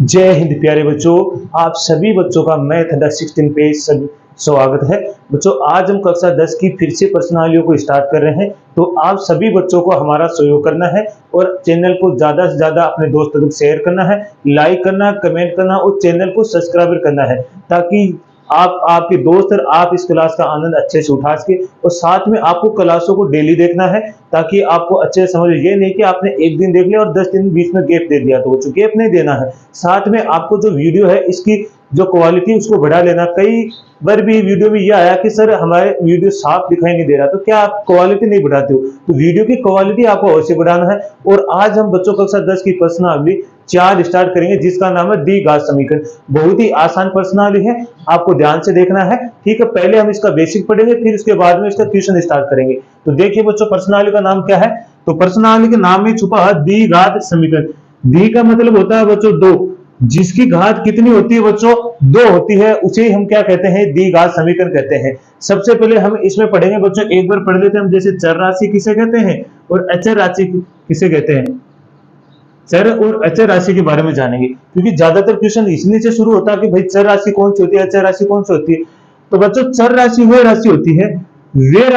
जय हिंद प्यारे बच्चों। आप सभी बच्चों का मैथ अंडर 16 पे स्वागत है। बच्चों आज हम कक्षा 10 की फिर से प्रश्नावलियों को स्टार्ट कर रहे हैं, तो आप सभी बच्चों को हमारा सहयोग करना है और चैनल को ज्यादा से ज्यादा अपने दोस्तों तक शेयर करना है, लाइक करना, कमेंट करना और चैनल को सब्सक्राइब करना है, ताकि आपके दोस्त और आप इस क्लास का आनंद अच्छे से उठा सके। और साथ में आपको क्लासों को डेली देखना है, ताकि आपको अच्छे से समझ, ये नहीं कि आपने एक दिन देख लिया और 10 दिन बीच में गैप दे दिया, तो वो गैप नहीं देना है। साथ में आपको जो वीडियो है इसकी जो क्वालिटी उसको बढ़ा लेना। कई बार भी वीडियो में यह आया कि सर हमारे वीडियो साफ दिखाई नहीं दे रहा, तो क्या आप क्वालिटी नहीं बढ़ाते हो? तो वीडियो की क्वालिटी आपको अवश्य बढ़ाना है। और आज हम बच्चों कक्षा 10 की प्रश्नावली 4 स्टार्ट करेंगे, जिसका नाम है द्विघात समीकरण। बहुत ही आसान प्रश्नावली है, आपको ध्यान से देखना है, ठीक है। पहले हम इसका बेसिक पढ़ेंगे, फिर उसके बाद में इसका क्वेश्चन स्टार्ट करेंगे। तो देखिए बच्चों, प्रश्नावली का नाम क्या है? तो प्रश्नावली के नाम में छुपा है द्विघात समीकरण। द्वि का मतलब होता है बच्चों दो, जिसकी घात कितनी होती है बच्चों? 2 होती है, उसे हम क्या कहते हैं? द्विघात समीकरण कहते हैं। सबसे पहले हम इसमें पढ़ेंगे बच्चों, एक बार पढ़ लेते हैं हम, जैसे चर राशि किसे कहते हैं और अचर राशि किसे कहते हैं। चर और अचर राशि के बारे में जानेंगे, क्योंकि ज्यादातर क्वेश्चन इसमें से शुरू होता है कि भाई चर राशि कौन सी होती है, अचर राशि कौन सी होती है। तो बच्चों चर राशि वह राशि होती है, वे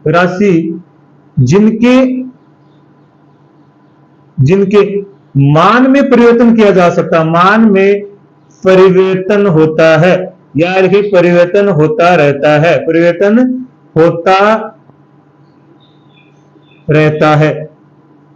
राशि जिनके मान में परिवर्तन किया जा सकता है, मान में परिवर्तन होता है, यार कि परिवर्तन होता रहता है, परिवर्तन होता रहता है।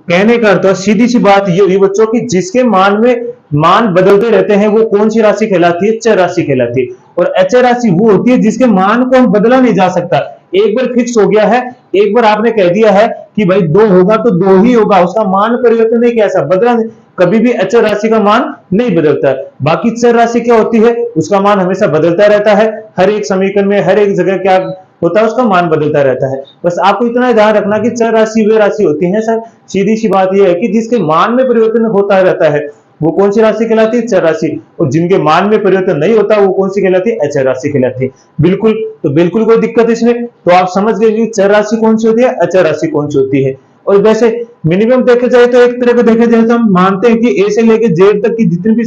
कहने का अर्थ सीधी सी बात ये हुई बच्चों की जिसके मान बदलते रहते हैं, वो कौन सी राशि कहलाती है? चर राशि कहलाती है। और अचर राशि वो होती है जिसके मान को हम बदला नहीं जा सकता, एक बार फिक्स हो गया है, एक बार आपने कह दिया है कि भाई 2 होगा तो 2 ही होगा, उसका मान परिवर्तन नहीं किया, बदला नहीं। कभी भी अचर राशि का मान नहीं बदलता है। बाकी चर राशि क्या होती है? उसका मान हमेशा बदलता रहता है, हर एक समीकरण में, हर एक जगह क्या होता है, उसका मान बदलता रहता है। बस आपको इतना ध्यान रखना कि चर राशि वे राशि होती है सर, सीधी सी बात यह है कि जिसके मान में परिवर्तन होता रहता है वो कौन सी राशि कहलाती है? चर राशि। और जिनके मान में परिवर्तन नहीं होता वो कौन सी कहलाती है? अचर राशि कहलाती है। बिल्कुल, तो बिल्कुल कोई दिक्कत इसमें, तो आप समझ गए कि चर राशि कौन सी होती है, अचर राशि कौन सी होती है। और वैसे मिनिमम देखे जाए तो एक तरह को देखे जाए तो हम मानते हैं कि ए से लेकर जेड तक की जितनी भी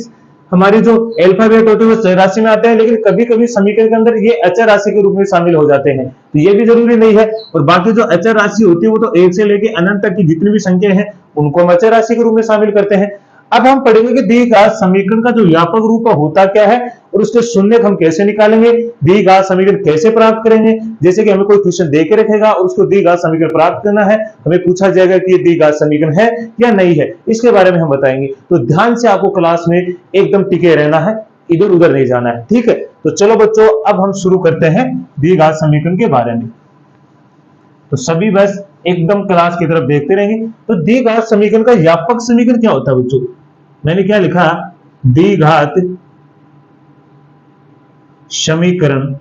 हमारी जो अल्फाबेट होते हैं वो चर राशि में आते हैं, लेकिन कभी कभी समीकरण के अंदर ये अचर राशि के रूप में शामिल हो जाते हैं, तो ये भी जरूरी नहीं है। और बाकी जो अचर राशि होती है वो तो 1 से लेकर अनंत तक की जितनी भी संख्या है उनको हम अचर राशि के रूप में शामिल करते हैं। अब हम पढ़ेंगे कि द्विघात समीकरण का जो व्यापक रूप होता क्या है और उसके शून्य हम कैसे निकालेंगे, द्विघात समीकरण कैसे प्राप्त करेंगे। जैसे कि हमें कोई क्वेश्चन दे के रखेगा और उसको द्विघात समीकरण प्राप्त करना है, हमें पूछा जाएगा कि ये द्विघात समीकरण है या नहीं है, इसके बारे में हम बताएंगे। तो ध्यान से आपको क्लास में एकदम टिके रहना है, इधर उधर नहीं जाना है, ठीक है। तो चलो बच्चों, अब हम शुरू करते हैं द्विघात समीकरण के बारे में। तो सभी बस एकदम क्लास की तरफ देखते रहेंगे। तो द्विघात समीकरण का व्यापक समीकरण क्या होता है बच्चों? मैंने क्या लिखा? द्विघात समीकरण,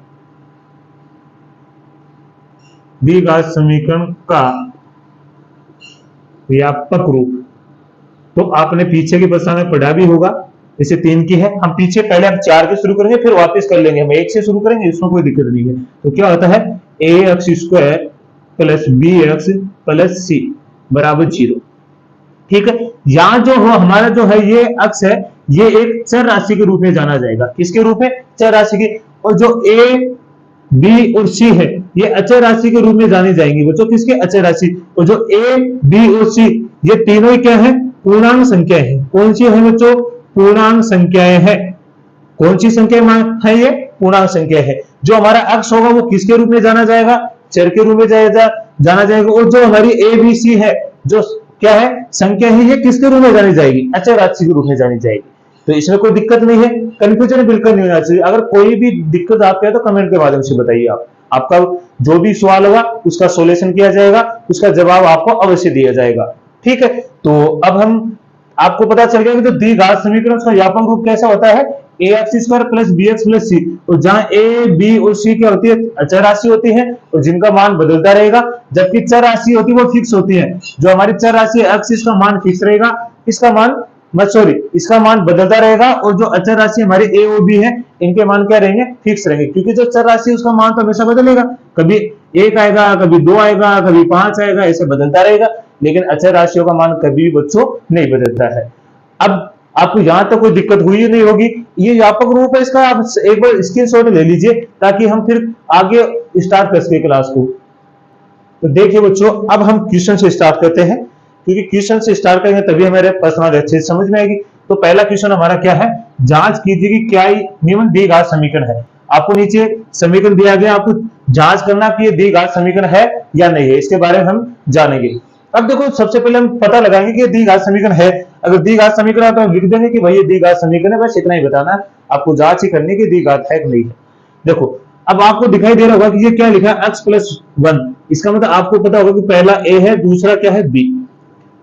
द्विघात समीकरण का व्यापक रूप। तो आपने पीछे की प्रश्न में पढ़ा भी होगा, जैसे 3 की है, हम पीछे पहले हम 4 के शुरू करेंगे, फिर वापस कर लेंगे, हम 1 से शुरू करेंगे, इसमें कोई दिक्कत नहीं है। तो क्या होता है? ax² plus bx plus c बराबर 0, ठीक है। यहां जो हो हमारा जो है ये अक्ष है, ये एक चर राशि के रूप में जाना जाएगा। किसके रूप में? चर राशि के। और जो a b और c है ये अचर राशि के रूप में जानी जाएंगी बच्चों। किसके? अचर राशि। और जो a b और c ये तीनों ही क्या है? पूर्णांक संख्या है। कौन सी है बच्चों? पूर्णांक संख्याएं है। कौन सी संख्या है? ये पूर्णांक संख्या है। जो हमारा अक्ष होगा वो किसके रूप में जाना जाएगा? चर के रूप में जाना जाएगा। और जो हमारी a b c है, जो क्या है? संख्या है, ये किसके रूप में जानी जाएगी? अचर राशि के रूप में जानी जाएगी। तो इसमें कोई दिक्कत नहीं है, कंफ्यूजन बिल्कुल नहीं होना चाहिए। अगर कोई भी दिक्कत आपको है तो कमेंट के माध्यम से बताइए। आपका जो भी सवाल होगा उसका सॉल्यूशन किया जाएगा, उसका जवाब आपको अवश्य दिया जाएगा, ठीक है। तो अब हम आपको पता चल गया कि तो द्विघात समीकरण का व्यापक रूप कैसा होता है? ax² plus bx plus c। और जहां a b और c क्या होती है? अचर राशि होती है और जिनका मान बदलता रहेगा, जबकि चर राशि होती है वो फिक्स होती है। जो हमारी चर राशि है x, इसका मान फिक्स रहेगा, इसका मान बदलता रहेगा। और जो अचर राशि हमारी a और b है इनके मान क्या रहेंगे? फिक्स रहेंगे, क्योंकि जो चर राशि है उसका मान तो हमेशा बदलेगा, कभी 1 आएगा, कभी 2 आएगा, कभी 5 आएगा, ऐसे बदलता रहेगा। लेकिन अचर राशियों का मान कभी भी बच्चों नहीं बदलता है। अब आपको यहां तक कोई दिक्कत हुई नहीं होगी। ये व्यापक रूप है इसका, आप एक बार स्क्रीनशॉट ले लीजिए ताकि हम फिर आगे स्टार्ट कर सके क्लास को। तो देखिए बच्चों, अब हम क्वेश्चन से स्टार्ट करते हैं, क्योंकि क्वेश्चन से स्टार्ट करेंगे तभी हमारे पर्सनल अच्छे से समझ में आएगी। तो पहला क्वेश्चन हमारा क्या है, जांच कीजिए कि क्या निम्न द्विघात समीकरण है। आपको नीचे समीकरण दिया गया, आपको जांच करना कि ये द्विघात समीकरण है या नहीं है, इसके बारे में हम जानेंगे। अब देखो, सबसे पहले हम पता लगाएंगे कि ये द्विघात समीकरण है। अगर द्विघात समीकरण है तो हम लिख देंगे कि भाई ये द्विघात समीकरण है, बस इतना ही बताना है आपको, जांच ही करनी है कि द्विघात है कि नहीं है। देखो, अब आपको दिखाई दे रहा होगा कि ये क्या लिखा है, x+1। इसका मतलब आपको पता होगा कि पहला a है, दूसरा क्या है b।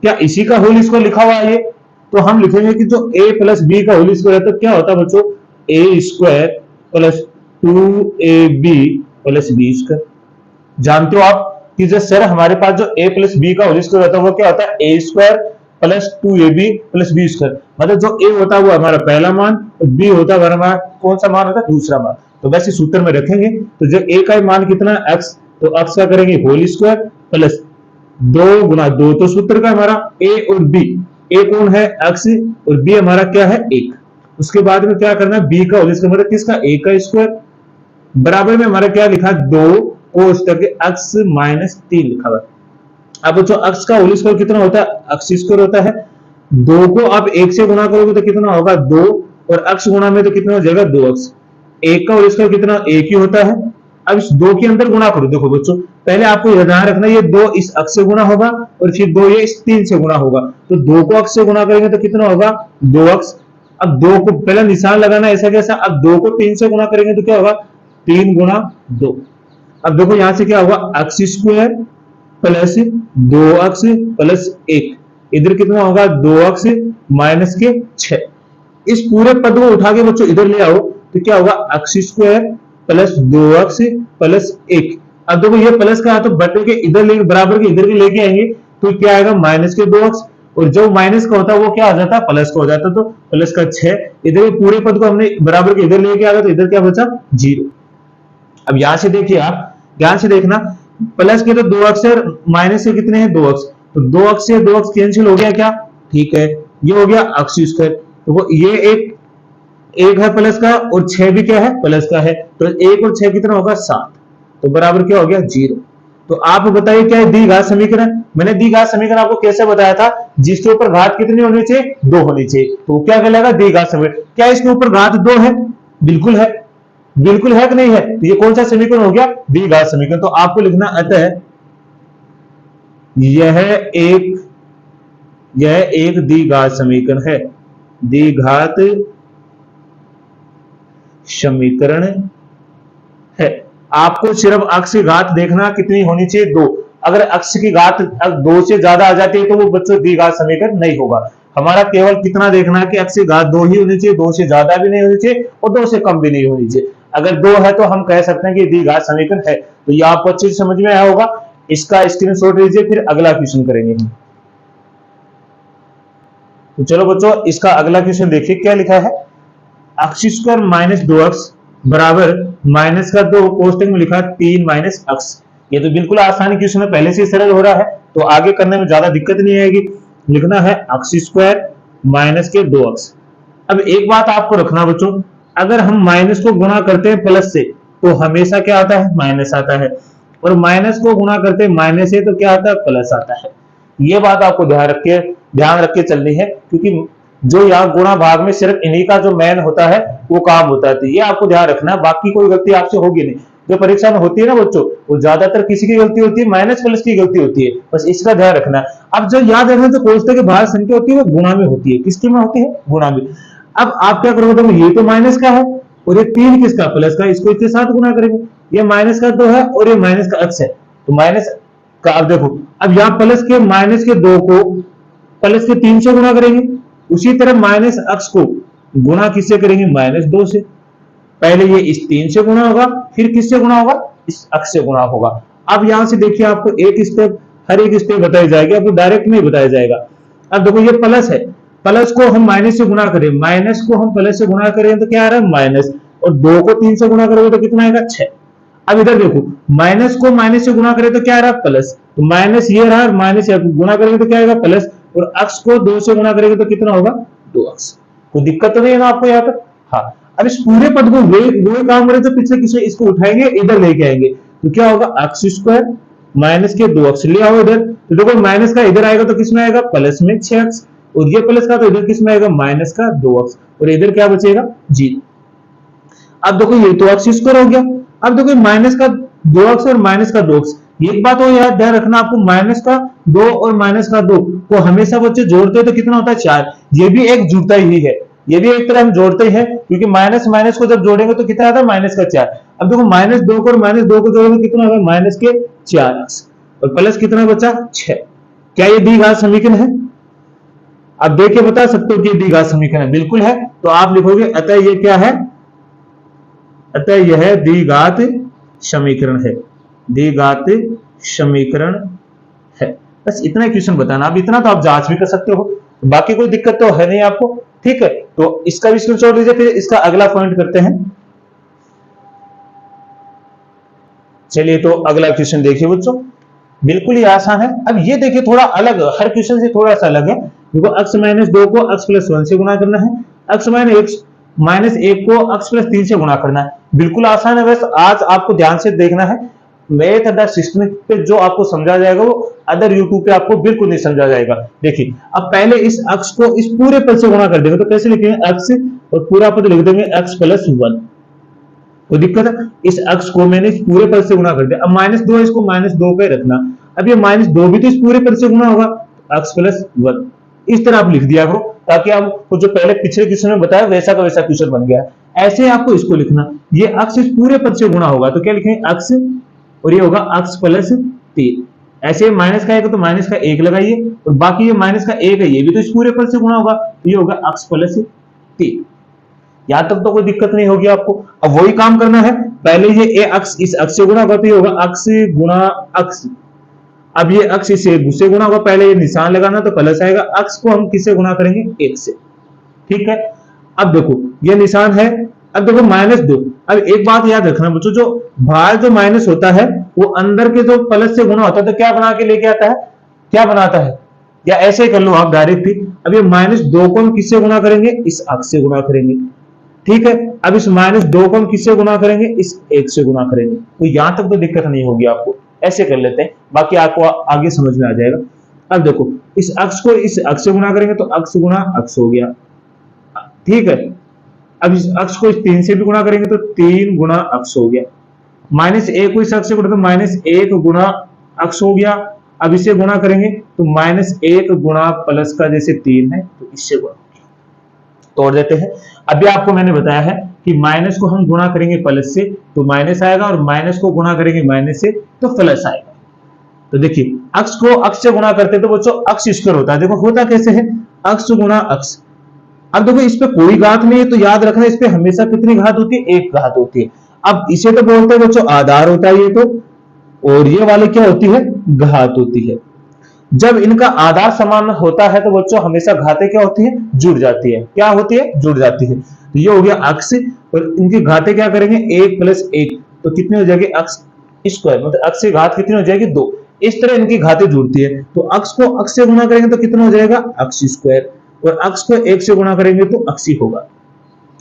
क्या इसी का होल स्क्वायर लिखा हुआ है ये? तो हम लिखेंगे कि जो a प्लस बी का होल स्क्वायर है तो क्या होता है बच्चों, a square plus 2ab plus b square. जानते हो आप कि जो सर हमारे पास जो a प्लस बी का होल स्क्वायर होता है वो क्या होता है, a square plus 2ab plus b square. मतलब जो a होता है वो हमारा पहला मान और b होता है हमारा कौन सा मान होता है, दूसरा मान। तो वैसे सूत्र में रखेंगे तो जो a का मान कितना है, x, तो x का करेंगे होल स्क्वायर प्लस 2 गुना 2, तो सूत्र का हमारा a और b, a कौन है x और b हमारा क्या है 1। उसके बाद में क्या करना है, b का होल स्क्वायर मतलब किसका, a का स्क्वायर, बराबर में हमारा क्या लिखा 2 कोष्टक x माइनस 3 लिखा हुआ। अब बच्चों x का होल स्क्वायर कितना होता है, x स्क्वायर होता है। 2 को आप 1 से गुणा करोगे तो कितना होगा 2, और x गुणा में तो कितना हो जाएगा 2x। 1 का होल स्क्वायर कितना 1 ही होता है। अब इस 2 के अंदर गुणा करो। देखो बच्चों, पहले आपको यह ध्यान रखना, ये 2 इस x से गुणा होगा और फिर 2 ये इस 3 से गुणा होगा। तो 2 को x से गुणा करेंगे तो कितना होगा 2x। अब 2 को पहला निशान लगाना ऐसा कैसा, अब 2 को 3 से गुणा करेंगे तो क्या होगा 3 गुणा 2। अब देखो यहां से क्या होगा, x square plus 2x plus 1, इधर कितना होगा 2x माइनस के 6। इस पूरे पद को उठा के बच्चों इधर ले आओ तो क्या होगा, x square plus 2x plus 1। अब देखो ये प्लस का तो बटे के इधर लेके बराबर के इधर भी लेके आएंगे तो क्या आएगा माइनस के 2x, और जो माइनस का होता है वो क्या हो जाता है, प्लस का हो जाता है। तो प्लस का 6, इधर पूरे पद को हमने बराबर के इधर लेके आ गए तो इधर क्या बचा 0। अब यहां से देखिए, आप ध्यान से देखना, प्लस के तो 2x है, माइनस से कितने हैं 2x, तो 2x से 2x कैंसिल हो गया क्या, ठीक है, ये हो गया x स्क्वायर। तो वो ये एक है प्लस का और 6 भी क्या है प्लस का है, तो 1 और 6 कितना होगा 7, तो बराबर क्या हो गया 0। तो आप बताइए क्या है द्विघात समीकरण। मैंने द्विघात समीकरण आपको कैसे बताया था, जिसके ऊपर घात कितनी होनी चाहिए 2 होनी चाहिए, तो क्या कहलाएगा द्विघात समीकरण। क्या इसके ऊपर घात 2 है, बिल्कुल है, बिल्कुल है कि नहीं है, तो ये कौन सा समीकरण हो गया द्विघात समीकरण। तो आपको लिखना अतः यह एक द्विघात समीकरण है, द्विघात समीकरण है। आपको सिर्फ अक्ष की घात देखना कितनी होनी चाहिए 2। अगर अक्ष की घात 2 से ज्यादा आ जाती है तो वो बच्चों द्विघात समीकरण नहीं होगा। हमारा केवल कितना देखना है कि अक्ष की घात 2 ही होनी चाहिए, 2 से ज्यादा भी नहीं होनी चाहिए और 2 से कम भी नहीं होनी चाहिए। अगर 2 है तो हम कह सकते हैं कि द्विघात समीकरण है। तो ये आपको अच्छे से समझ में आया होगा। इसका स्क्रीनशॉट लीजिए, फिर अगला क्वेश्चन करेंगे हम। तो चलो बच्चों, इसका अगला क्वेश्चन देखिए क्या लिखा है, x स्क्वायर माइनस 2x बराबर माइनस का 2 कोष्टक में लिखा 3 माइनस x। ये तो बिल्कुल आसान क्वेश्चन है, पहले से ही सरल हो रहा है, तो आगे करने में ज्यादा दिक्कत नहीं आएगी। लिखना है x स्क्वायर माइनस के 2x। अब एक बात आपको रखना बच्चों, अगर हम माइनस को गुणा करते हैं प्लस से तो हमेशा क्या आता है माइनस आता है, और माइनस को गुणा करते हैं माइनस से तो क्या आता है प्लस आता है। ये बात आपको ध्यान रख के चलनी है, क्योंकि जो यहाँ गुणा भाग में सिर्फ इन्हीं का जो मेन होता है वो काम होता है। तो ये आपको ध्यान रखना, बाकी कोई गलती आपसे होगी नहीं। जो परीक्षा में होती है ना बच्चों, वो ज्यादातर किसी की गलती होती है, माइनस प्लस की गलती होती है, बस इसका ध्यान रखना। अब जो याद रखना, जो कोष्टक के बाहर संख्या होती है वो गुणा में होती है, किसकी में होती है गुणा में। अब आप क्या करोगे, तो ये तो माइनस का है और ये 3 किसका प्लस का, इसको इसके साथ गुणा करेंगे। ये माइनस का 2 है और ये माइनस का x है, तो माइनस का अब देखो, अब यहाँ प्लस के माइनस के 2 को प्लस के 3 से गुणा करेंगे, उसी तरह माइनस x को गुणा किससे करेंगे माइनस 2 से। पहले ये इस 3 से गुणा होगा, फिर किससे गुणा होगा इस x से गुणा होगा। अब यहां से देखिए, आपको एक स्टेप हर एक स्टेप बताई जाएगी, आपको डायरेक्ट नहीं बताया जाएगा। अब देखो ये प्लस है, प्लस को हम माइनस से गुणा करें, माइनस को हम प्लस से गुणा करें तो क्या आ रहा है माइनस, और 2 को 3 से गुणा करोगे तो कितना आएगा 6। अब इधर देखो, माइनस को माइनस से गुणा करें तो क्या आ रहा है प्लस, तो माइनस ये रहा, माइनस गुणा करेंगे तो क्या आएगा प्लस, और x को 2 से गुणा करेंगे तो कितना होगा 2x। कोई दिक्कत तो नहीं है ना आपको यहाँ पर? हाँ। अब इस पूरे पद को वही काम करें तो पिछले किसी इसको उठाएंगे, इधर लेके आएंगे, तो क्या होगा, एक्स स्क्वायर माइनस के 2x ले आओ इधर, तो देखो माइनस का इधर आएगा तो किसमें आएगा, प्लस में 6x, और ये प्लस का तो इधर किसमें आएगा, माइनस का 2x, और इधर क्या बचेगा, 0। अब देखो ये तो एक्स स्क्वायर हो गया। अब देखो माइनस का 2x और माइनस का 2x, एक बात और याद ध्यान रखना आपको, माइनस का 2 और माइनस का 2 को हमेशा बच्चे जोड़ते हैं तो कितना होता है, 4। ये भी एक जुड़ता ही है, ये भी एक तरह हम जोड़ते हैं, क्योंकि माइनस माइनस को जब जोड़ेंगे तो कितना आता है, माइनस का 4। अब देखो माइनस 2 को और माइनस 2 को जोड़ेंगे कितना होगा, माइनस के 4x, और प्लस कितना बचा, 6। क्या ये द्विघात समीकरण है? अब देख के बता सकते हो कि द्विघात समीकरण है, बिल्कुल है। तो आप लिखोगे अतः ये क्या है, अतः यह द्विघात समीकरण है, द्विघात समीकरण है। बस इतना क्वेश्चन बताना, अब इतना तो आप जांच भी कर सकते हो, बाकी कोई दिक्कत तो है नहीं आपको, ठीक है। तो इसका भी स्क्रीनशॉट लीजिए, फिर इसका अगला पॉइंट करते हैं। चलिए तो अगला क्वेश्चन देखिए बच्चों, बिल्कुल ही आसान है। अब ये देखिए थोड़ा अलग, हर क्वेश्चन से थोड़ा सा अलग है। देखो x माइनस 2 को x प्लस 1 से गुणा करना है, x माइनस 1 को x प्लस 3 से गुणा करना है, बिल्कुल आसान है। बस आज आपको ध्यान से देखना है, मैथ अदर सिस्टम पे जो आपको समझा जाएगा वो अदर यूट्यूब पे आपको बिल्कुल नहीं समझा जाएगा। देखिए अब पहले इस x को इस पूरे पद से गुणा कर देंगे, तो कैसे लिखेंगे, x और पूरा पद लिख देंगे x प्लस 1, कोई दिक्कत है? इस x को मैंने इस पूरे पद से गुणा कर दिया। अब माइनस 2 इसको माइनस 2 पे रखना, अब ये माइनस 2 भी तो इस पूरे पद से गुणा होगा, x प्लस 1, इस तरह आप लिख दिया करो, ताकि आपको जो पहले पिछले क्वेश्चन में बताया वैसा का वैसा क्वेश्चन बन गया। ऐसे आपको इसको लिखना, ये x इस पूरे पद से गुणा होगा तो क्या लिखेंगे, x और ये होगा x प्लस 3। ऐसे माइनस का 1 तो माइनस का 1 लगाइए, और बाकी ये माइनस का 1 है, ये भी तो इस पूरे पद से गुणा होगा, तो ये होगा x प्लस 3। यहां तक तो कोई दिक्कत नहीं होगी आपको। अब वही काम करना है, पहले ये x इस x से गुणा होगा तो ये होगा x गुणा x। अब ये x इसे से गुणा होगा, पहले ये निशान लगाना तो प्लस आएगा, x को हम किससे गुणा करेंगे, 1 से, ठीक है। अब देखो ये निशान है, अब देखो माइनस 2। अब एक बात याद रखना बच्चों, जो बाहर जो माइनस होता है वो अंदर के जो प्लस से गुणा होता है तो क्या बना के लेके आता है, क्या बनाता है, या ऐसे कर लो आप डायरेक्ट ही। अब ये माइनस 2 को हम किससे गुणा करेंगे, इस x से गुणा करेंगे, ठीक है। अब इस माइनस 2 को हम किससे गुणा करेंगे, इस 1 से गुणा करेंगे। तो यहां तक तो दिक्कत नहीं होगी आपको, ऐसे कर लेते हैं, बाकी आपको आगे समझ में आ जाएगा। अब देखो इस x को इस x से गुणा करेंगे तो x गुणा x हो गया, ठीक है। अब इस x को इस 3 से भी गुणा करेंगे तो 3 गुणा x हो गया, माइनस 1 को इस x से गुणा तो माइनस 1 गुणा x हो गया। अब इसे गुणा करेंगे तो माइनस 1 गुणा प्लस का जैसे 3 है तो इससे गुणा तोड़ देते हैं। अभी आपको मैंने बताया है कि माइनस को हम गुणा करेंगे प्लस से तो माइनस आएगा, और माइनस को गुणा करेंगे माइनस से तो प्लस आएगा। तो देखिए x को x से गुणा करते तो बच्चों x स्क्वायर होता है, देखो होता कैसे है, x गुणा x। अब देखो इस पे कोई घात नहीं है तो याद रखना इस पे हमेशा कितनी घात होती है, 1 घात होती है। अब इसे तो बोलते हैं बच्चों आधार होता है ये तो, और ये वाले क्या होती है, घात होती है। जब इनका आधार समान होता है तो बच्चों हमेशा घातें क्या होती है, जुड़ जाती है, क्या होती है, जुड़ जाती है। तो ये हो गया x, और इनकी घातें क्या करेंगे, 1 प्लस 1 तो कितनी हो जाएगी, x स्क्वायर, मतलब x की घात कितनी हो जाएगी, 2। इस तरह इनकी घातें जुड़ती है, तो x को x से गुणा करेंगे तो कितना हो जाएगा, x स्क्वायर, और x को 1 से गुणा करेंगे तो x ही होगा।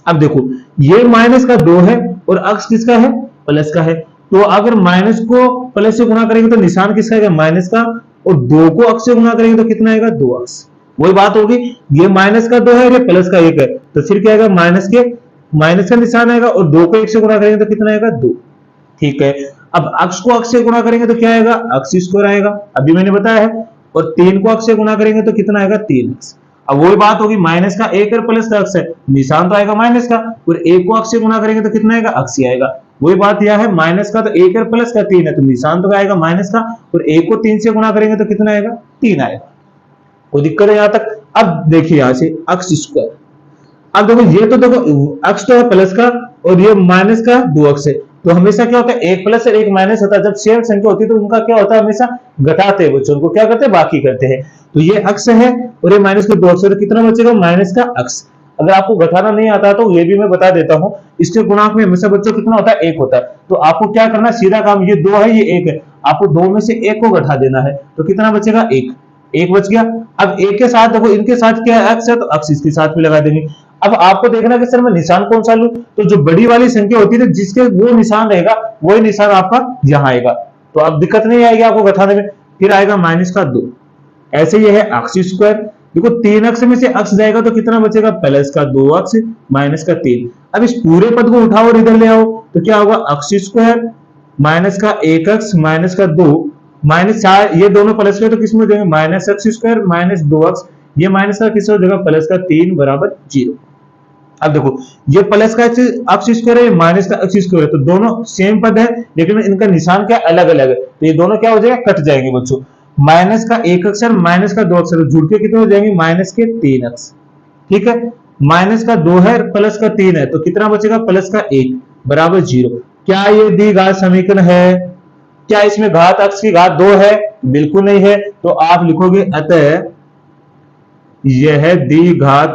अब देखो ये माइनस का 2 है और x किसका है, प्लस का है, तो अगर माइनस को प्लस से गुणा करेंगे तो निशान किसका आएगा, माइनस का, और 2 को x से गुणा करेंगे तो कितना आएगा, 2x। वही बात होगी, ये माइनस का 2 है, ये प्लस का 1 है, तो फिर क्या आएगा, माइनस का निशान आएगा, और 2 को 1 से गुणा करेंगे तो कितना आएगा, 2, ठीक है। अब x को x से गुणा करेंगे तो क्या आएगा, x स्क्वायर आएगा, अभी मैंने बताया है, और 3 को x से गुणा करेंगे तो कितना आएगा, 3x। अब वही बात होगी, माइनस का 1 और प्लस का x है, निशान तो आएगा माइनस का, और 1 को x से गुणा करेंगे तो कितना आएगा, x ही आएगा। वही बात यह है, माइनस का तो 1 और प्लस का 3 है, तो निशान तो आएगा माइनस का, और 1 को 3 से गुणा करेंगे तो कितना आएगा, 3 आएगा। कोई दिक्कत है यहां तक? अब देखिए यहां से x स्क्वायर, अब देखो ये तो देखो x तो है प्लस का, और ये माइनस का 2x है, तो हमेशा क्या होता है, 1 प्लस और 1 माइनस होता है। जब सेम संख्या होती है तो उनका क्या होता है, हमेशा घटाते हैं बच्चों को, क्या करते हैं, बाकी करते हैं। तो ये x है और ये माइनस का 2x है, तो कितना बचेगा, माइनस का x। अगर आपको घटाना नहीं आता तो ये भी मैं बता देता हूं, इसके गुणांक में हमेशा बच्चों कितना होता है, 1 होता है। तो आपको क्या करना है, सीधा काम, ये 2 है ये 1 है, आपको 2 में से 1 को घटा देना है, तो कितना बचेगा, 1 बच गया। अब 1 के साथ देखो, इनके साथ क्या है, x है, तो x इसके साथ भी लगा देंगे। अब आपको देखना कि सर मैं निशान कौन सा लूं, तो जो बड़ी वाली संख्या होती है जिसके वो निशान रहेगा वही निशान आपका यहां आएगा, तो अब दिक्कत नहीं आएगी आपको बताने में। फिर आएगा -2। ऐसे ये है अक्स स्क्वायर। देखो 3 अक्स में से अक्स जाएगा तो कितना बचेगा, +2 अक्स -3। अब इस पूरे पद को उठाओ और इधर ले आओ तो क्या होगा, अक्स स्क्वायर -1 अक्स -2 -4, ये दोनों प्लस के तो किस में देंगे, -x स्क्वायर -2 अक्स, ये माइनस का किस हो जाएगा, +3 बराबर 0। अब देखो ये प्लस का अक्स स्क्वायर है, माइनस का अक्स स्क्वायर है, तो दोनों सेम पद है लेकिन इनका निशान क्या अलग अलग है, तो ये दोनों क्या हो जाएगा, कट जाएंगे बच्चों। माइनस का 1 अक्स और माइनस का 2 अक्स तो जुड़ के कितने हो जाएंगे, -3 अक्स। ठीक है, माइनस का 2 है प्लस का 3 है, तो कितना बचेगा, +1 बराबर 0। क्या ये द्विघात समीकरण है, क्या इसमें घात अक्स की घात 2 है, बिल्कुल नहीं है, तो आप लिखोगे अतः यह द्विघात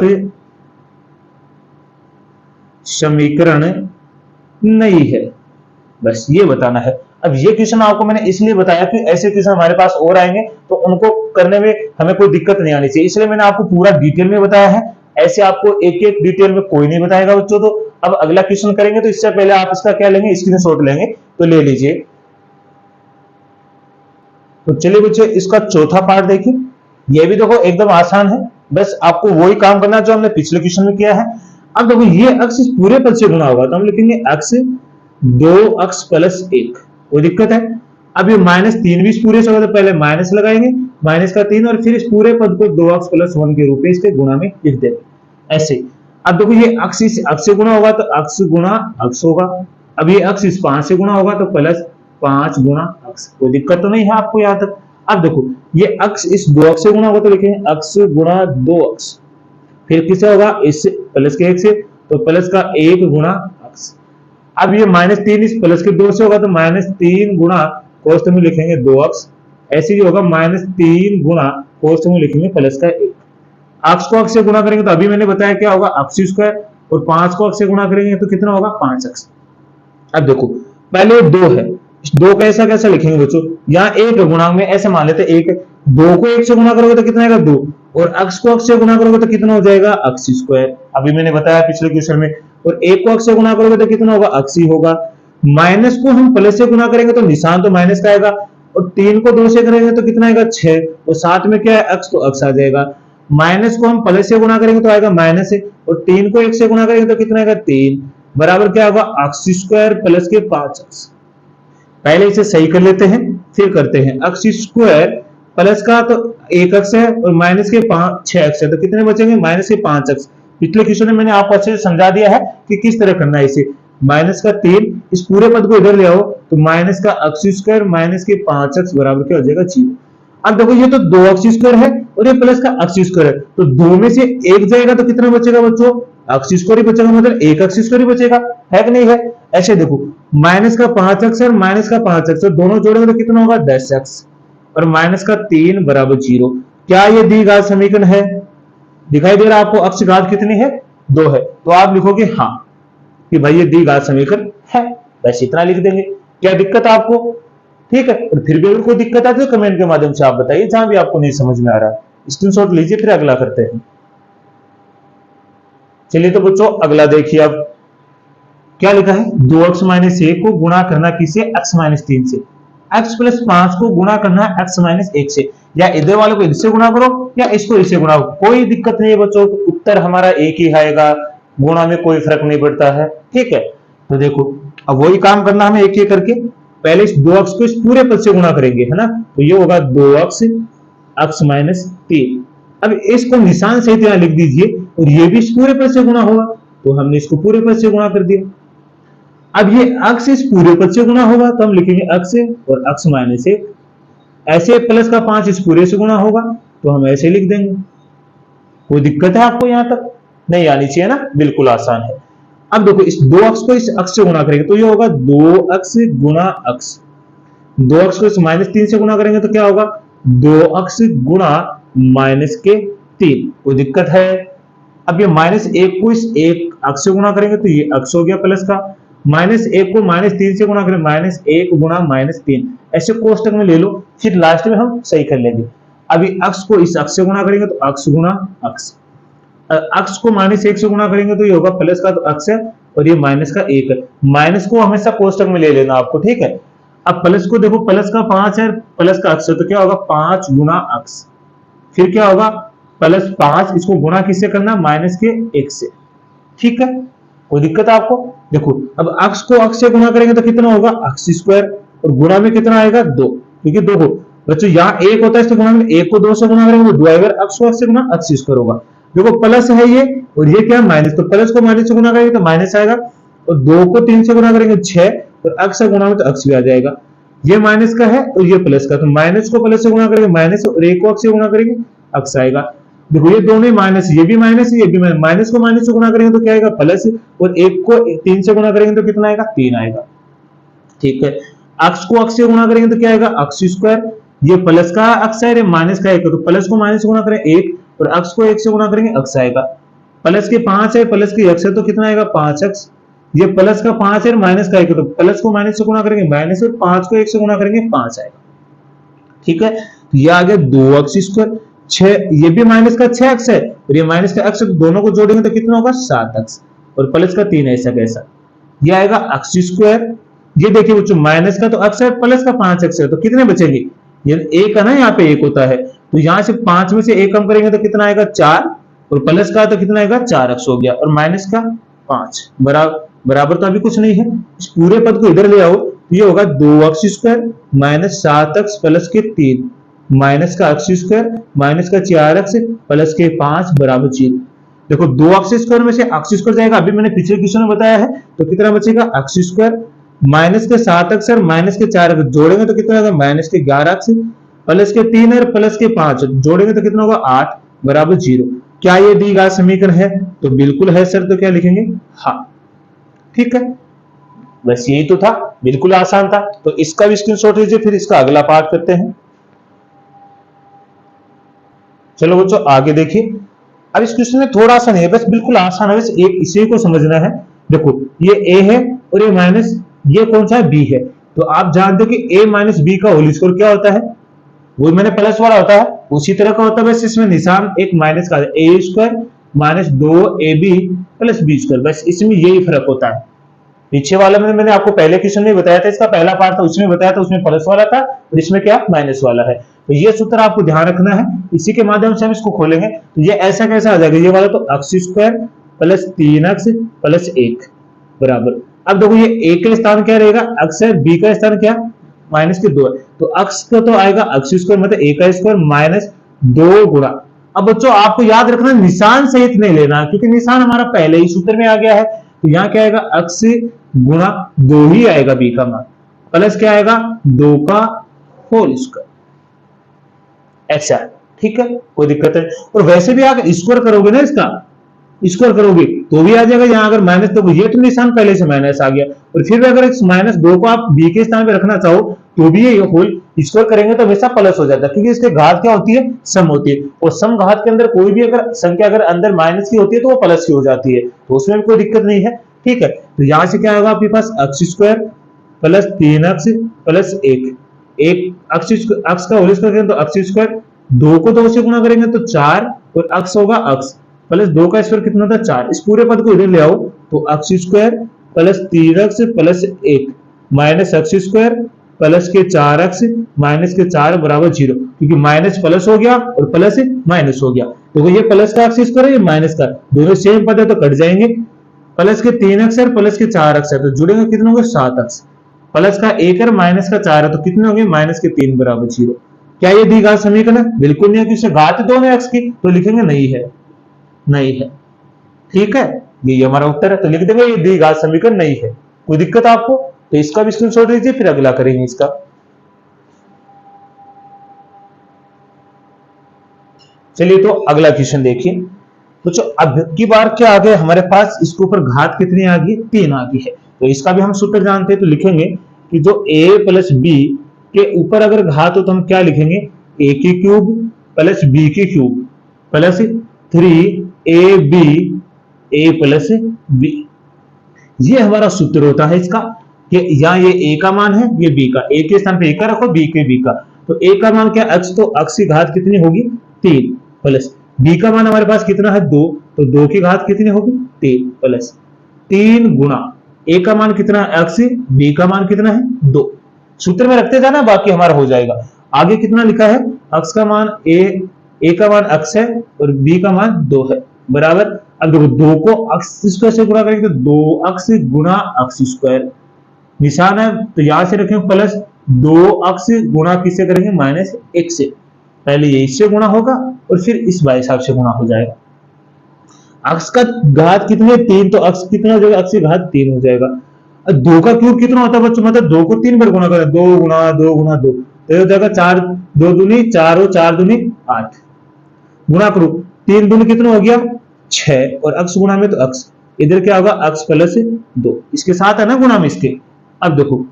समीकरण नहीं है, बस ये बताना है। अब ये क्वेश्चन आपको मैंने इसलिए बताया कि ऐसे क्वेश्चन हमारे पास और आएंगे तो उनको करने में हमें कोई दिक्कत नहीं आनी चाहिए, इसलिए मैंने आपको पूरा डिटेल में बताया है। ऐसे आपको एक एक डिटेल में कोई नहीं बताएगा बच्चों। तो अब अगला क्वेश्चन करेंगे तो इससे पहले आप इसका क्या लेंगे, स्क्रीनशॉट लेंगे, तो ले लीजिए। तो चलिए बच्चों इसका चौथा पार्ट देखिए, ये भी देखो एकदम आसान है, बस आपको वही काम करना जो हमने पिछले क्वेश्चन में किया है। अब देखो ये अक्स इस पूरे पद से गुणा होगा तो हम लिखेंगे अक्स 2 अक्स +1, कोई दिक्कत है। अब ये -3 भी इस पूरे से होगा तो पहले माइनस लगाएंगे, -3 और फिर इस पूरे पद को 2 अक्स +1 के रूप में इसके गुणा में लिख देंगे ऐसे। अब देखो ये अक्स इस अक्स से गुणा होगा तो अक्स गुणा अक्स होगा। अब ये अक्स इस 5 से गुणा होगा तो +5 गुणा अक्स, कोई दिक्कत तो नहीं है आपको यहाँ तक। अब देखो ये अक्स इस 2 अक्स से गुणा होगा तो लिखेंगे अक्स गुणा 2 अक्स, फिर किससे होगा, इस प्लस के 1 से, तो प्लस का 1 गुणा अक्स। अब ये -3 इस प्लस के 2 से होगा तो -3 गुणा कोष्ठ में लिखेंगे 2 अक्स, ऐसे ही होगा -3 गुणा कोष्ठ में लिखेंगे प्लस का 1। अक्स को अक्स से गुणा करेंगे तो अभी मैंने बताया क्या होगा, अक्स स्क्वायर, और 5 को अक्स से गुणा करेंगे तो कितना होगा, 5 अक्स। अब देखो पहले 2 है, 2 कैसा कैसा लिखेंगे बच्चों, यहाँ 1 गुणा में ऐसे मान लेते 1, 2 को 1 से गुणा करोगे तो कितना आएगा 2, और अक्स को अक्स से गुणा करोगे तो कितना हो जाएगा, अक्स स्क्वायर, अभी मैंने बताया पिछले क्वेश्चन में। और 1 को अक्स से गुणा करोगे तो कितना होगा, अक्स ही होगा। माइनस को हम प्लस से गुणा करेंगे तो निशान तो माइनस का आएगा, और 3 को 2 से करेंगे तो कितना आएगा 6, और साथ में क्या है अक्स, तो अक्स आ जाएगा। माइनस को हम प्लस से गुणा करेंगे तो आएगा माइनस है, और 3 को 1 से गुणा करेंगे तो कितना आएगा 3, बराबर क्या होगा, अक्स स्क्वायर प्लस के 5 अक्स। पहले इसे सही कर लेते हैं फिर करते हैं। अक्स स्क्वायर प्लस का तो 1 अक्स है और माइनस के 6 अक्स है, तो कितने बचेंगे, माइनस के 5 अक्स। पिछले क्वेश्चन में मैंने आपको अच्छे से समझा दिया है कि किस तरह करना है इसे। माइनस का 3 इस पूरे पद को इधर ले आओ तो माइनस का अक्स स्क्वायर माइनस के 5 अक्स बराबर क्या हो जाएगा 0। अब देखो ये तो 2 अक्स स्क्वायर है और ये प्लस का अक्स स्क्वायर है, तो 2 में से 1 जाएगा तो कितना बचेगा बच्चों, अक्स स्क्वायर ही बचेगा, मतलब 1 अक्स स्क्वायर ही बचेगा, है कि नहीं है। ऐसे देखो माइनस का 5 अक्स और माइनस का 5 अक्स दोनों जोड़ेंगे तो कितना होगा 10 अक्स, और माइनस का 3 बराबर 0। क्या ये द्विघात समीकरण है, दिखाई दे रहा है आपको, अक्स घात कितनी है 2 है, तो आप लिखोगे हाँ कि भाई ये द्विघात समीकरण है, बस इतना लिख देंगे। क्या दिक्कत है आपको, ठीक है। और फिर भी अगर कोई दिक्कत आती है तो कमेंट के माध्यम से आप बताइए, जहां भी आपको नहीं समझ में आ रहा है। स्क्रीनशॉट लीजिए फिर अगला करते हैं। चलिए तो बच्चों अगला देखिए, अब क्या लिखा है, 2 अक्स माइनस 1 को गुणा करना किससे, x माइनस 3 से। x प्लस 5 को गुणा करना है x माइनस 1 से, या इधर वाले को इससे गुणा करो या इसको इससे गुणा करो, कोई दिक्कत नहीं है बच्चों, उत्तर हमारा एक ही आएगा, गुणा में कोई फर्क नहीं पड़ता है, ठीक है। तो देखो अब वही काम करना हमें एक एक करके। पहले इस 2 अक्स को इस पूरे पद से गुणा करेंगे, है ना, तो ये होगा 2 अक्स x माइनस 3। अब इसको निशान सहित यहां लिख दीजिए, और ये भी इस पूरे पद से गुणा होगा, तो हमने इसको पूरे पद से गुणा कर दिया। अब ये अक्स इस पूरे पद से गुणा होगा तो हम लिखेंगे अक्स और अक्स माइनस 1, ऐसे प्लस का 5 इस पूरे से गुणा होगा तो हम ऐसे लिख देंगे। कोई दिक्कत है आपको यहां तक, नहीं आनी चाहिए ना, बिल्कुल आसान है। अब देखो इस 2 अक्स को इस अक्स से गुणा करेंगे तो ये होगा 2 अक्स गुणा अक्स, 2 अक्स को इस -3 से गुणा करेंगे तो क्या होगा 2 अक्स गुणा माइनस के 3, कोई दिक्कत है। अब ये -1 को इस 1 अक्स से गुणा करेंगे तो ये अक्स हो गया प्लस का, -1 को -3 से गुणा करें -1 गुणा -3, ऐसे कोष्टक में ले लो, फिर लास्ट में हम सही कर लेंगे। अभी अक्स को इस अक्स से गुणा करेंगे तो अक्स गुणा अक्स, अक्स को -1 से गुणा करेंगे तो ये होगा प्लस का तो अक्स है और ये माइनस का 1 है। माइनस को हमेशा कोष्टक में ले लेना आपको, ठीक है। अब प्लस को देखो, प्लस का 5 है, प्लस का अक्स है, तो क्या होगा 5 गुना अक्स, फिर क्या होगा +5, इसको गुणा किससे करना, -1 से, ठीक है। कोई दिक्कत है आपको? देखो अब अक्स को अक्स से गुणा करेंगे तो कितना होगा अक्स स्क्वायर, और गुणा में कितना आएगा 2, क्योंकि देखो बच्चों यहाँ 1 होता है इसको गुणा में, 1 को 2 से गुणा करेंगे तो 2 आएगा, अक्स को अक्स से गुणा अक्स स्क्वायर होगा। देखो प्लस है ये और ये क्या माइनस, तो प्लस को माइनस से गुणा करेंगे तो माइनस आएगा, और 2 को 3 से गुणा करेंगे 6, और अक्स से गुणा में तो अक्स भी आ जाएगा। ये माइनस का है और ये प्लस का, तो माइनस को प्लस से गुणा करेंगे माइनस, और 1 को अक्स से गुणा करेंगे अक्स आएगा। देखो ये दोनों माइनस, ये भी माइनस है, ये भी माइनस को माइनस से गुणा करेंगे तो क्या आएगा प्लस, और 1 को 3 से गुणा करेंगे तो कितना आएगा 3 आएगा, ठीक है। अक्स को अक्स से गुणा करेंगे तो क्या आएगा अक्स स्क्वायर, ये प्लस का अक्स है, माइनस का 1 है, तो प्लस को माइनस से गुणा करें 1, और अक्स को 1 से गुणा करेंगे अक्स आएगा। प्लस के 5 है, प्लस के अक्स है, तो कितना आएगा 5x, ये प्लस का 5 है माइनस का 1 है, तो प्लस को माइनस से गुणा करेंगे माइनस, और 5 को 1 से गुणा करेंगे 5 आएगा, ठीक है। तो ये आ गया 2x स्क्वायर, 6, ये भी माइनस का 6x है और ये माइनस का x है, तो दोनों को जोड़ेंगे तो कितना होगा 7x, और प्लस का 3 ऐसा कैसा, ये आएगा x स्क्वायर। ये देखिए बच्चों माइनस का तो x है, प्लस का 5x है, तो कितने बचेंगे, ये 1 है ना, यहाँ पे 1 होता है, तो यहाँ से 5 में से 1 कम करेंगे तो कितना आएगा 4, और प्लस का तो कितना आएगा 4x हो गया, और माइनस का 5 बराबर तो अभी कुछ नहीं है, इस पूरे पद को इधर ले आओ, ये होगा 2x square minus 7x plus के 3, माइनस का x स्क्वायर माइनस का 4x प्लस के 5 बराबर 0। देखो 2x स्क्वायर में से x स्क्वायर जाएगा, अभी मैंने पिछले क्वेश्चन में बताया है, तो कितना बचेगा x स्क्वायर माइनस के 7x और माइनस के 4x जोड़ेंगे तो कितना होगा माइनस के 11x प्लस के 3 और प्लस के 5 जोड़ेंगे तो कितना होगा 8 बराबर 0। क्या ये दी गया समीकरण है, तो बिल्कुल है सर, तो क्या लिखेंगे हाँ, ठीक है। बस यही तो था, बिल्कुल आसान था, तो इसका भी स्क्रीनशॉट लीजिए, फिर इसका अगला पार्ट करते हैं। चलो बच्चों आगे देखिए, अब इस क्वेश्चन में थोड़ा सा नहीं है, बस बिल्कुल आसान है, बस एक इसी को समझना है। देखो ये a है और ये माइनस, ये कौन सा है b है, तो आप जानते हो कि a माइनस b का होल स्क्वायर क्या होता है, वो मैंने प्लस वाला होता है, उसी तरह का होता है, बस इसमें निशान एक माइनस का, a square minus 2ab plus b square, बस इसमें यही फर्क होता है। पीछे वाला में मैंने आपको पहले क्वेश्चन में बताया था, इसका पहला पार्ट था उसमें बताया था, उसमें प्लस वाला था और इसमें क्या माइनस वाला है, तो ये सूत्र आपको ध्यान रखना है, इसी के माध्यम से हम इसको खोलेंगे। तो ये ऐसा कैसा आ जाएगा, ये वाला तो x square plus 3x plus 1 बराबर, अब देखो ये a का स्थान क्या रहेगा x है, b का स्थान क्या माइनस के 2 है, तो x का तो आएगा x स्क्वायर मतलब a का स्क्वायर माइनस 2 गुणा। अब बच्चों आपको याद रखना निशान सहित नहीं लेना, क्योंकि निशान हमारा पहले ही सूत्र में आ गया है, तो यहाँ क्या आएगा x गुणा 2 ही आएगा b का मान, प्लस क्या आएगा 2 का होल स्क्वायर, ऐसा, ठीक है, कोई दिक्कत है। और वैसे भी अगर स्क्वायर करोगे ना, इसका स्क्वायर करोगे तो भी आ जाएगा, यहाँ अगर माइनस, तो ये तो निशान पहले से माइनस आ गया, और फिर भी अगर माइनस 2 को आप b के स्थान पे रखना चाहो तो भी ये होल स्क्वायर करेंगे तो हमेशा प्लस हो जाता है, क्योंकि इसके घात क्या होती है सम होती है, और सम घात के अंदर कोई भी अगर संख्या अगर अंदर माइनस की होती है तो वो प्लस की हो जाती है, तो उसमें भी कोई दिक्कत नहीं है, ठीक है। तो यहां से क्या होगा आपके पास x square plus 3x plus 1 x का होल स्क्वायर करेंगे तो x स्क्वायर, 2 को 2 से गुणा करेंगे तो 4, और x होगा x प्लस 2 का स्क्वायर कितना था 4, इस पूरे पद को इधर ले आओ, तो x square plus 3x plus 1 minus x square plus के 4x माइनस के 4 बराबर 0, क्योंकि माइनस प्लस हो गया और प्लस माइनस हो गया, तो ये प्लस का x स्क्वायर है, ये माइनस का, दोनों सेम पद है तो कट जाएंगे, प्लस के 3x है प्लस के 4x है, तो जुड़ेंगे कितने होंगे 7x, प्लस का 1 है माइनस का 4 है, तो कितने होंगे माइनस के 3 बराबर 0। क्या ये दी घात समीकरण है, बिल्कुल नहीं है, क्योंकि घात दोनों x की, तो लिखेंगे नहीं है, नहीं है, ठीक है, ये हमारा उत्तर है, तो लिख देंगे ये दी घात समीकरण नहीं है। कोई दिक्कत आपको, तो इसका भी स्क्रीनशॉट लीजिए, फिर अगला करेंगे इसका। चलिए तो अगला क्वेश्चन देखिए, तो जो अब की बार क्या आ गया हमारे पास, इसके ऊपर घात कितनी आ गई 3 आ गई है, तो इसका भी हम सूत्र जानते हैं, तो लिखेंगे कि जो a प्लस b के ऊपर अगर घात हो तो हम क्या लिखेंगे a की क्यूब प्लस b की cube plus 3ab a plus b, ये हमारा सूत्र होता है इसका, कि यहाँ ये a का मान है, ये b का, a के स्थान पे a का रखो, b के b का, तो a का मान क्या x, तो x की घात कितनी होगी 3 प्लस बी का मान हमारे पास कितना है 2, तो 2 की घात कितनी होगी 3 प्लस 3 गुना ए का मान कितना है x, बी का मान कितना है 2। सूत्र में रखते जाना, बाकी हमारा हो जाएगा। आगे कितना लिखा है, x का मान ए का मान x है और b का मान 2 है, बराबर। अब देखो 2 को x स्क्वायर से गुणा करेंगे तो 2x गुना x स्क्वायर, निशान है तो यहां से रखेंगे प्लस 2x गुना किससे करेंगे माइनस 1 से। पहले ये इससे गुणा होगा और फिर इस भाई साहब से गुणा हो जाएगा। x का घात कितने 3, तो x कितना हो जाएगा, x की घात 3 हो जाएगा। 2 का क्यूब कितना होता है बच्चों, मतलब 2 को 3 बार गुणा करें, 2 गुना 2 गुना 2, तो ये हो जाएगा 4 2 दूनी 4 और 4 दूनी 8, गुणा करो 3 दूनी कितना हो गया 6 और x गुणा में तो x, इधर क्या होगा x प्लस 2, इसके साथ है ना गुणा में इसके। अब देखो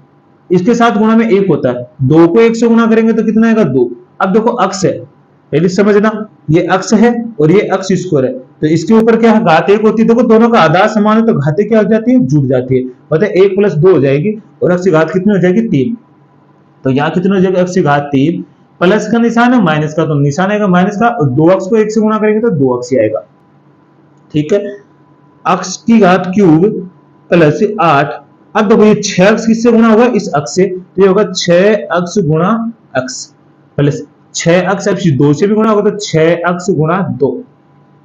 इसके साथ गुणा में 1 होता है, 2 को 1 से गुणा करेंगे तो कितना आएगा 2। अब देखो x है, पहले समझना ये x है और ये x स्क्वायर है, तो इसके ऊपर क्या है घात 1 होती है। देखो दोनों का आधार समान है तो घातें क्या हो जाती है जुड़ जाती है, मतलब 1 प्लस 2 हो जाएगी और x की घात कितनी हो जाएगी 3। तो यहाँ कितना हो जाएगा x की घात 3, प्लस का निशान है माइनस का तो निशान आएगा माइनस का, और 2x को 1 से गुणा करेंगे तो 2x ही आएगा, ठीक है। x की घात क्यूब प्लस 8। अब देखो ये 6x किससे गुणा होगा इस x से, तो ये होगा 6x गुणा x प्लस 6x, अब 2 से भी गुणा होगा तो 6x गुणा 2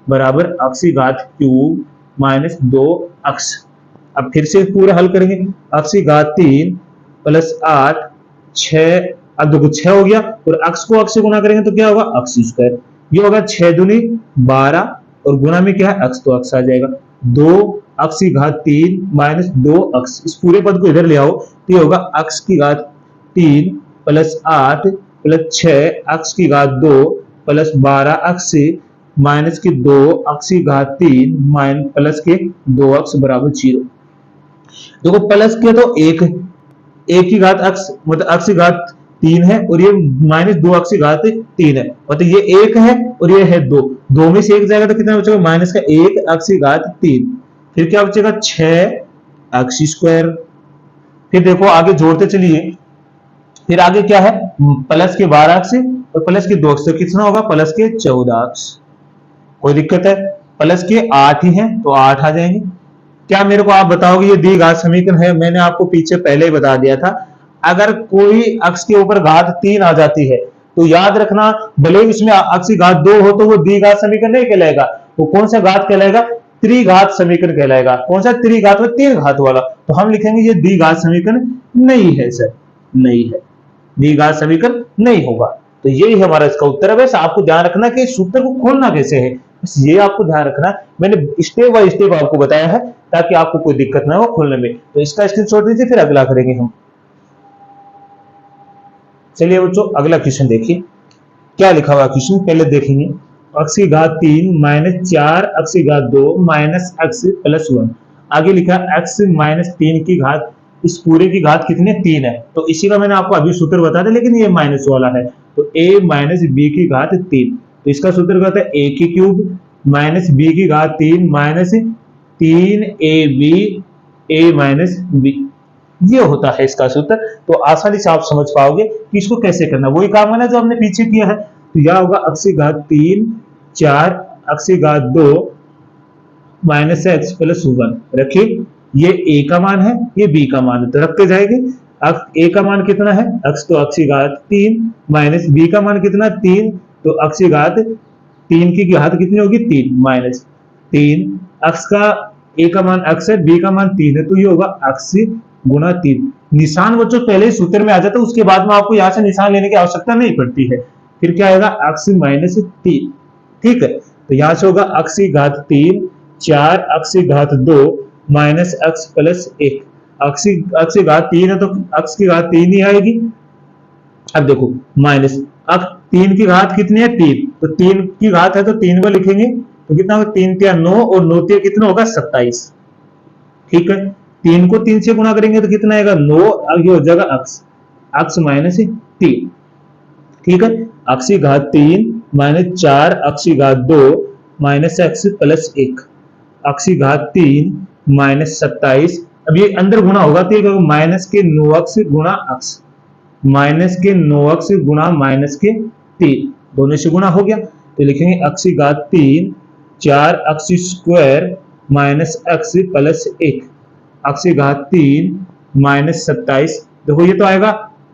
बराबर x की घात क्यूब माइनस 2x। अब फिर से पूरा हल करेंगे, x की घात 3 प्लस 8 6, अब देखो 6 हो गया और x को x से गुणा करेंगे तो क्या होगा x स्क्वायर, ये होगा 6 दूनी 12 और गुणा में क्या है x, तो x आ जाएगा 2 x की घात 3 माइनस 2x, इस पूरे पद को इधर ले आओ तो ये होगा x की घात 3 प्लस 8 प्लस 6 x की घात 2 प्लस 12x माइनस के 2 x की घात 3 माइनस प्लस के 2x बराबर 0। देखो प्लस के तो 1 की घात x, मतलब x की घात 3 है और ये माइनस 2x की घात 3 है, मतलब ये 1 है और ये है 2, 2 में से 1 जाएगा तो कितना बचेगा माइनस का 1 x की घात 3, फिर क्या बचेगा 6x स्क्वायर। फिर देखो आगे जोड़ते चलिए, फिर आगे क्या है प्लस के 12x और प्लस के 2x, तो कितना होगा प्लस के 14x। कोई दिक्कत है, प्लस के 8 ही है तो 8 आ जाएंगे। क्या मेरे को आप बताओगे ये द्विघात समीकरण है, मैंने आपको पीछे पहले ही बता दिया था, अगर कोई x के ऊपर घात 3 आ जाती है तो याद रखना भले इसमें x की घात 2 हो तो वो द्विघात समीकरण नहीं कहलाएगा, वो कौन सा घात कहलाएगा त्रिघात समीकरण कहलाएगा। कौन सा त्रिघात में 3 घात वाला, तो हम लिखेंगे ये द्विघात समीकरण नहीं है सर, नहीं है, द्विघात समीकरण नहीं होगा। तो यही हमारा इसका उत्तर है। वैसे आपको ध्यान रखना कि सूत्र को खोलना कैसे है, बस ये आपको ध्यान रखना, मैंने स्टेप बाय स्टेप आपको बताया है ताकि आपको कोई दिक्कत ना हो खोलने में। तो इसका स्क्रीनशॉट लीजिए, फिर अगला करेंगे हम। चलिए बच्चों अगला क्वेश्चन देखिए क्या लिखा हुआ क्वेश्चन, पहले देखेंगे x की घात 3 माइनस 4 x की घात 2 माइनस x प्लस 1। आगे लिखा x माइनस 3 की घात, इस पूरे की घात कितने 3 है, तो इसी का मैंने आपको अभी सूत्र बता दिया, लेकिन ये माइनस वाला है तो a माइनस b की घात 3, तो इसका सूत्र कहता है a की क्यूब माइनस b की घात 3 minus 3ab a minus b, ये होता है इसका सूत्र। तो आसानी से आप समझ पाओगे कि इसको कैसे करना, वही काम है ना जो हमने पीछे किया है। तो यह होगा x की घात 3 4 x की घात 2 माइनस x प्लस 1, रखिए ये a का मान है ये b का मान है तो रखते जाएंगे। अब a का मान कितना है x, तो x की घात 3 माइनस b का मान कितना 3, तो x की घात 3 की घात कितनी होगी 3 माइनस 3, x का a का मान x है b का मान 3 है तो ये होगा x गुना 3। निशान बच्चों पहले ही सूत्र में आ जाता है, उसके बाद में आपको यहां से निशान लेने की आवश्यकता नहीं पड़ती है। फिर क्या आएगा x माइनस 3, ठीक है, तो यहां से होगा x की घात 3 4 x की घात 2 माइनस x प्लस 1, x की घात 3 है तो x की घात 3 ही आएगी। अब देखो माइनस अब 3 की घात कितनी है 3, तो 3 की घात है तो 3 बार लिखेंगे तो कितना होगा 3 तिया 9 और 9 तिया कितना होगा 27, ठीक है। 3 को 3 से गुणा करेंगे तो कितना आएगा 9, अब ये हो जाएगा x माइनस 3, ठीक है, x की घात 3 माइनस 4 x की घात 2 माइनस x प्लस 1, x की घात 3 माइनस 27। अब ये अंदर गुणा होगा तो ये माइनस के 9x गुणा x, माइनस के 9x गुणा माइनस के 3, दोनों से गुणा हो गया। तो लिखेंगे x की घात 3 4x² minus x plus 1, x की घात 3 माइनस 27। देखो ये तो आएगा,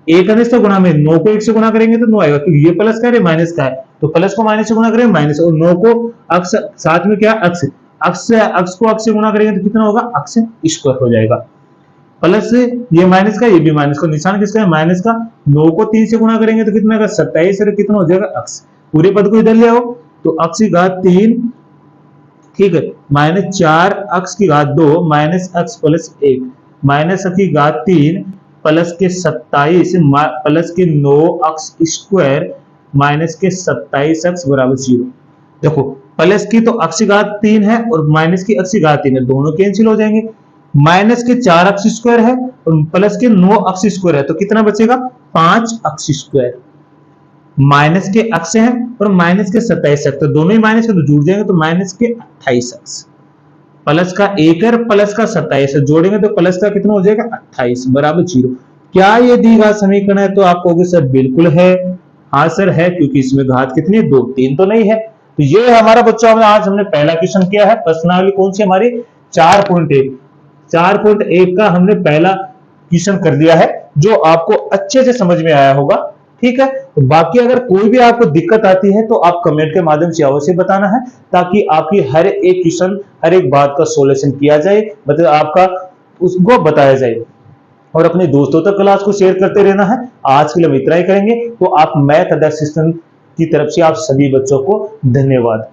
एक है इससे गुणा में 9 को 1 से गुणा करेंगे तो 9 आएगा, क्योंकि ये प्लस का है माइनस का है, तो प्लस को माइनस से गुणा करेंगे माइनस, और 9 को x साथ में क्या x x को x से गुणा करेंगे तो कितना होगा, x² हो जाएगा। प्लस ये माइनस का, ये भी माइनस का, निशान किसका है, माइनस का। 9 को 3 से गुणा करेंगे तो कितना होगा, 27, और कितना हो जाएगा x। पूरे पद को इधर ले आओ, तो x की घात 3, ठीक है, माइनस 4x की घात 2 minus x plus 1, minus x की घात 3 प्लस के 27 प्लस के 9x² माइनस के 27x बराबर 0। देखो प्लस की तो x की घात 3 है और माइनस की x की घात 3 है, दोनों कैंसिल हो जाएंगे। माइनस के 4x² है और प्लस के 9x² है, तो कितना बचेगा, 5x²। माइनस के x है और माइनस के 27x, तो दोनों ही माइनस के तो जुड़ जाएंगे, तो माइनस के 28x। प्लस का 1 है, प्लस का 27 है, जोड़ेंगे तो प्लस का कितना हो जाएगा, 28 बराबर 0। क्या ये दी गई समीकरण है, तो आप कहोगे सर बिल्कुल है। हाँ सर है, क्योंकि इसमें घात कितनी है, 2, 3 तो नहीं है। तो ये हमारा बच्चों आज हमने पहला क्वेश्चन किया है, प्रश्नावली कौन सी हमारी 4.1 4.1 का हमने पहला क्वेश्चन कर दिया है, जो आपको अच्छे से समझ में आया होगा, ठीक है। तो बाकी अगर कोई भी आपको दिक्कत आती है तो आप कमेंट के माध्यम से अवश्य बताना है, ताकि आपकी हर एक क्वेश्चन, हर एक बात का सॉल्यूशन किया जाए, मतलब आपका उसको बताया जाए, और अपने दोस्तों तक क्लास को शेयर करते रहना है। आज के लिए हम इतना ही करेंगे, तो आप मैथ अदर सिस्टम की तरफ से आप सभी बच्चों को धन्यवाद।